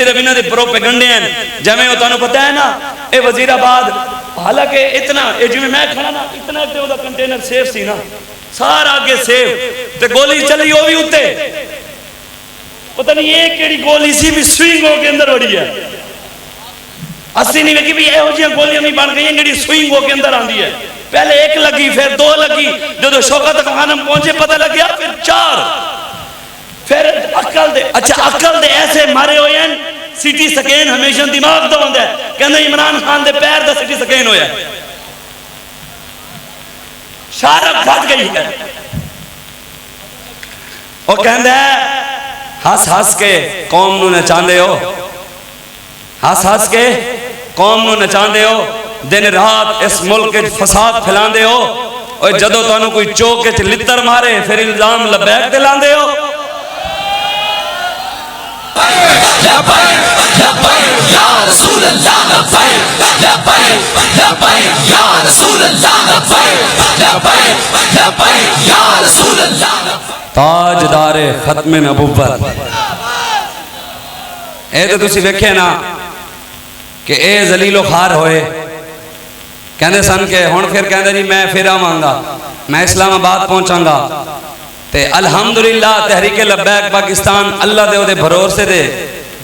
सिर्फ इन्हां दे प्रोपेगंडे हैं जिवें वो तुहानूं पता है ना ये वजीराबाद हालांकि इतना ये जिवें मैं खड़ा ना इतना ते ओदा कंटेनर सेफ सी ना सारा आगे सेफ ते गोली चली वो भी उत्ते पता नहीं ये केड़ी गोली सी भी स्विंग होके अंदर वड़ी है अस्सी नहीं वेखी भी इहो जिहियां गोलियां भी बन गई जिहड़ी स्विंग होके अंदर आंदी है पहले एक लगी फिर दो लगी जो शौकत खानम पहुंचे पता लग गया फिर चार फिर अकल दे अच्छा अकल दे ऐसे मारे हुए हैं सिटी स्कैन हमेशा दिमाग दा होंदा है कहंदा इमरान खान दे पैर दा सिटी स्कैन होया शारक फट गई है और कहंदा हस हस के कौम नूं नचांदे हो हस हस के कौम नूं नचांदे हो दिन रात इस मुल्क के फसाद फैलांदे हो और जदों तुहानूं कोई चौक च लित्तर मारे फिर इल्जाम लबैक ते लांदे हो ताजदारे खत्मे नबुव्वत ए तो तुसी वेखे ना कि ए जलीलो खार होए कहते सन के हुण फिर कहते जी मैं फिर आवांगा मैं इस्लामाबाद पहुंचांगा ते अल्हम्दुलिल्लाह तहरीके लब्बैक पाकिस्तान अल्लाह दे ओदे भरोसे दे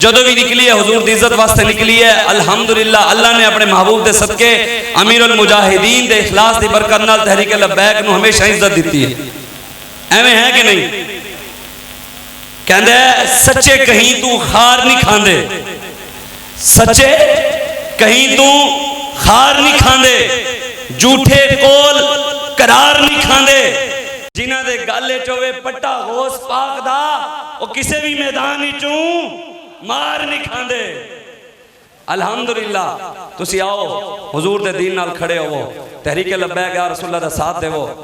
जदों भी निकली है हुजूर दी इज्जत वास्ते निकली है अल्हम्दुलिल्लाह अल्लाह ने अपने महबूब दे सदके अमीरुल मुजाहिदीन दे इखलास दी बरकत नाल तहरीके लब्बैक नूं हमेशा इज्जत दी है एवें है कि नहीं कहंदे सच्चे कहीं तू खार नहीं खांदे सच्चे कहीं तू खार नहीं खांदे झूठे कोल करार नहीं खांदे जिन्हां दे गाले च होवे पट्टा होस पाक दा वो किसी भी मैदान विचों मार नहीं खांदे अल्हम्दुलिल्लाह तुसी आओ हुजूर दे दीन नाल खड़े होवो तहरीके लब्बैक या रसूलुल्लाह दा साथ देवो।